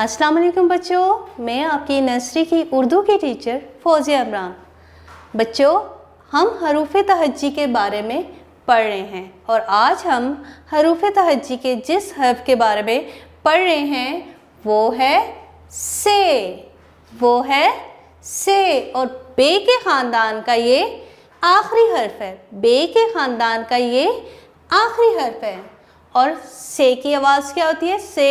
अस्सलाम वालेकुम बच्चों, मैं आपकी नर्सरी की उर्दू की टीचर फौजिया इमरान। बच्चों, हम हरूफ तहज्जी के बारे में पढ़ रहे हैं और आज हम हरूफ तहज्जी के जिस हर्फ के बारे में पढ़ रहे हैं वो है से। और बे के ख़ानदान का ये आखिरी हर्फ है। बे के ख़ानदान का ये आखिरी हर्फ है। और से की आवाज़ क्या होती है? से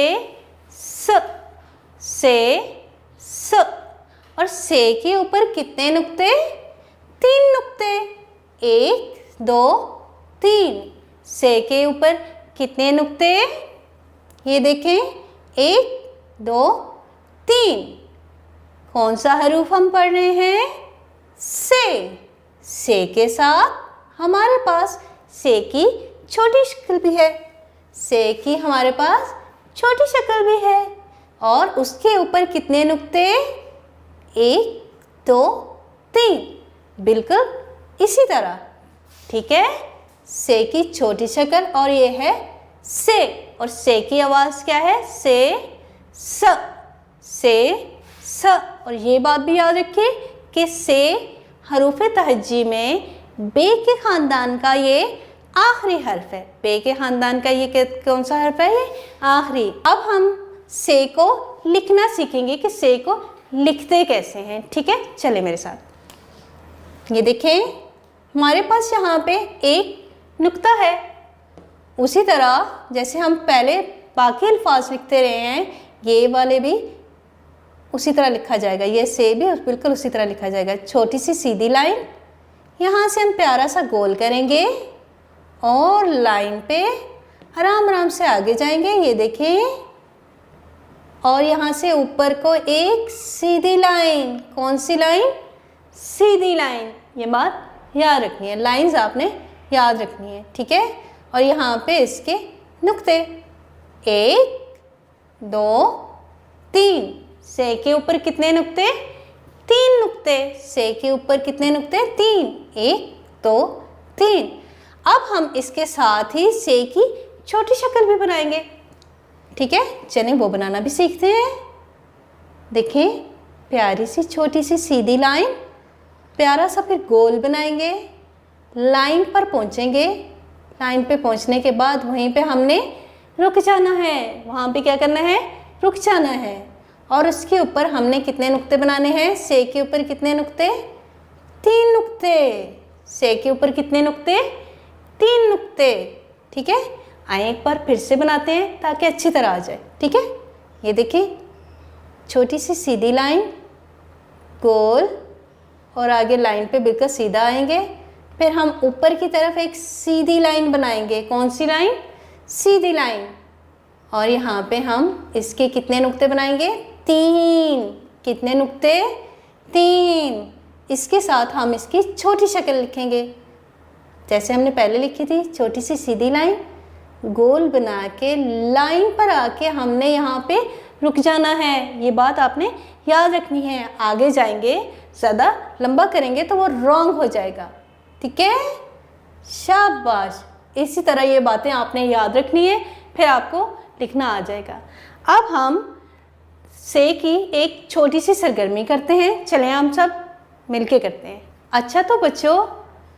और से के ऊपर कितने नुक्ते? 3 नुक्ते। 1 2 3। से के ऊपर कितने नुक्ते? ये देखें, 1 2 3। कौन सा हरूफ हम पढ़ रहे हैं? से के साथ हमारे पास से की छोटी शक्ल भी है। से की हमारे पास छोटी शक्ल भी है। और उसके ऊपर कितने नुक्ते? 1 2 3। बिल्कुल इसी तरह, ठीक है। से की छोटी शक्ल और ये है से। और से की आवाज़ क्या है? से। और ये बात भी याद रखिए कि से हरूफ तहज्जी में बे के ख़ानदान का ये आखिरी हर्फ है। बे के ख़ानदान का ये कौन सा हर्फ है? ये आखिरी। अब हम से को लिखना सीखेंगे कि से को लिखते कैसे हैं, ठीक है। चले मेरे साथ। ये देखें, हमारे पास यहाँ पे एक नुक्ता है। उसी तरह जैसे हम पहले बाकी अल्फाज लिखते रहे हैं, ये वाले भी उसी तरह लिखा जाएगा। ये से भी बिल्कुल उसी तरह लिखा जाएगा। छोटी सी सीधी लाइन, यहाँ से हम प्यारा सा गोल करेंगे और लाइन पे आराम आराम से आगे जाएंगे। ये देखें, और यहाँ से ऊपर को एक सीधी लाइन। कौन सी लाइन? सीधी लाइन। ये बात याद रखनी है, लाइंस आपने याद रखनी है, ठीक है। और यहाँ पे इसके नुक्ते 1 2 3। से के ऊपर कितने नुक्ते? 3 नुक्ते। से के ऊपर कितने नुक्ते? 3। 1 2 3। अब हम इसके साथ ही से की छोटी शक्ल भी बनाएंगे, ठीक है। चलें वो बनाना भी सीखते हैं। देखें, प्यारी सी छोटी सी सीधी लाइन, प्यारा सा फिर गोल बनाएंगे, लाइन पर पहुंचेंगे। लाइन पे पहुंचने के बाद वहीं पे हमने रुक जाना है। वहाँ पे क्या करना है? रुक जाना है। और उसके ऊपर हमने कितने नुक्ते बनाने हैं? से के ऊपर कितने नुक्ते? 3 नुक्ते। से के ऊपर कितने नुक्ते? 3 नुक्ते, ठीक है। आइए एक बार फिर से बनाते हैं ताकि अच्छी तरह आ जाए, ठीक है। ये देखिए, छोटी सी सीधी लाइन, गोल, और आगे लाइन पे बिल्कुल सीधा आएंगे। फिर हम ऊपर की तरफ एक सीधी लाइन बनाएंगे। कौन सी लाइन? सीधी लाइन। और यहाँ पे हम इसके कितने नुक्ते बनाएंगे? 3। कितने नुक्ते? 3। इसके साथ हम इसकी छोटी शक्ल लिखेंगे जैसे हमने पहले लिखी थी। छोटी सी सीधी लाइन, गोल बना के लाइन पर आके हमने यहाँ पे रुक जाना है। ये बात आपने याद रखनी है। आगे जाएंगे, ज़्यादा लंबा करेंगे तो वो रॉन्ग हो जाएगा, ठीक है। शाबाश। इसी तरह ये बातें आपने याद रखनी है, फिर आपको लिखना आ जाएगा। अब हम से की एक छोटी सी सरगर्मी करते हैं। चलें हम सब मिलके करते हैं। अच्छा, तो बच्चों,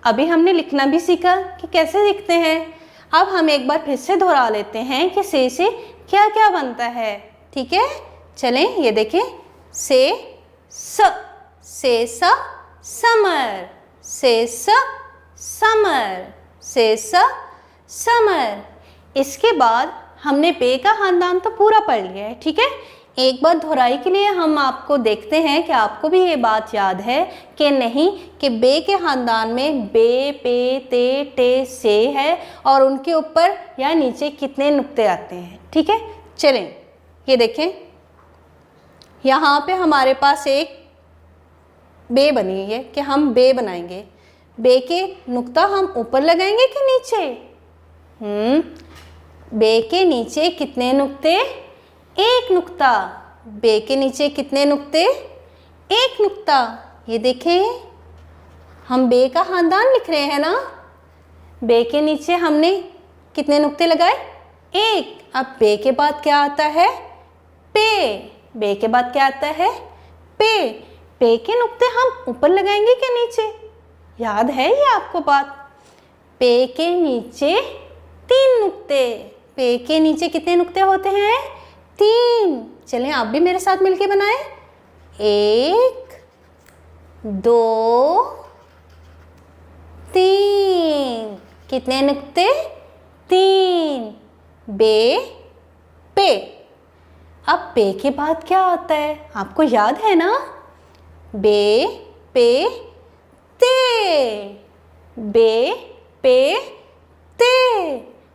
अभी हमने लिखना भी सीखा कि कैसे लिखते हैं। अब हम एक बार फिर से दोहरा लेते हैं कि से क्या क्या बनता है, ठीक है। चलें, ये देखें, से समर, समर। इसके बाद हमने बे का ख़ानदान तो पूरा पढ़ लिया है, ठीक है। एक बार दोहराई के लिए हम आपको देखते हैं कि आपको भी ये बात याद है कि नहीं कि बे के ख़ानदान में बे, पे, ते, टे, से है और उनके ऊपर या नीचे कितने नुक्ते आते हैं, ठीक है। चलें, ये देखें, यहाँ पे हमारे पास एक बे बनी है कि हम बे बनाएंगे। बे के नुक्ता हम ऊपर लगाएंगे कि नीचे? बे के नीचे कितने नुक्ते? 1 नुक्ता। बे के नीचे कितने नुक्ते? 1 नुक्ता। ये देखें, हम बे का ख़ानदान लिख रहे हैं ना। बे के नीचे हमने कितने नुक्ते लगाए? 1। अब बे के बाद क्या आता है? पे। बे के बाद क्या आता है? पे। पे के नुक्ते हम ऊपर लगाएंगे क्या नीचे? याद है ये आपको बात? पे के नीचे 3 नुक्ते। पे के नीचे कितने नुक्ते होते हैं? 3। चलें आप भी मेरे साथ मिलके बनाएं। 1 2 3। कितने नुक्ते? 3। बे पे। अब पे के बाद क्या आता है? आपको याद है ना? बे पे ते। बे पे ते।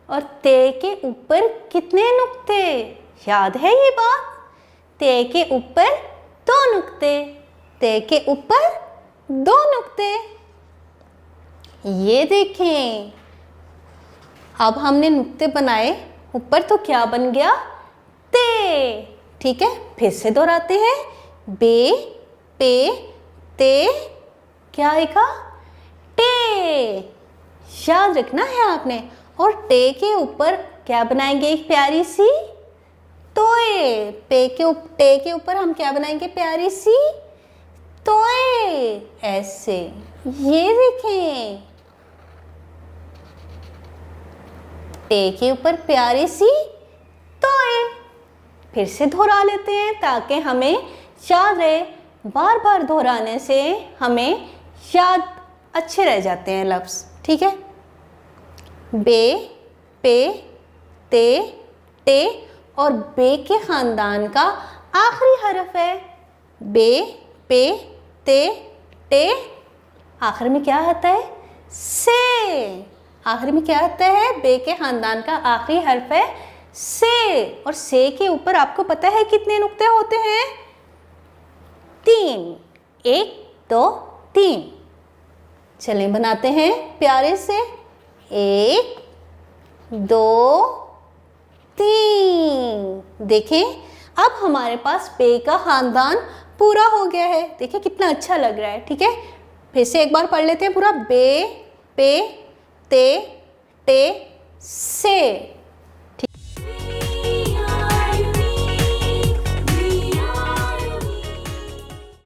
और ते के ऊपर कितने नुक्ते? याद है ये बात? ते के ऊपर 2 नुक्ते। ते के ऊपर 2 नुक्ते। ये देखें, अब हमने नुक्ते बनाए ऊपर तो क्या बन गया? ते। ठीक है, फिर से दोहराते हैं। बे पे ते क्या आएगा? टे। याद रखना है आपने। और टे के ऊपर क्या बनाएंगे? एक प्यारी सी तोए। टे के ऊपर हम क्या बनाएंगे? प्यारी सी तोए। ऐसे, ये देखें, टे के ऊपर प्यारी सी तोए। फिर से दोहरा लेते हैं ताकि हमें याद रहे। बार बार दोहराने से हमें याद अच्छे रह जाते हैं लफ्ज़। ठीक है, बे पे ते टे और बे के ख़ानदान का आखिरी हरफ है। बे पे ते टे। आखिर में क्या आता है? से। आखिर में क्या आता है? बे के ख़ानदान का आखिरी हर्फ है से। और से के ऊपर आपको पता है कितने नुक्ते होते हैं? 3। 1 2 3। चलें बनाते हैं प्यारे से। 1 2 3। देखें, अब हमारे पास बे का ख़ानदान पूरा हो गया है। देखिए कितना अच्छा लग रहा है। ठीक है, फिर से एक बार पढ़ लेते हैं पूरा। बे पे ते टे से।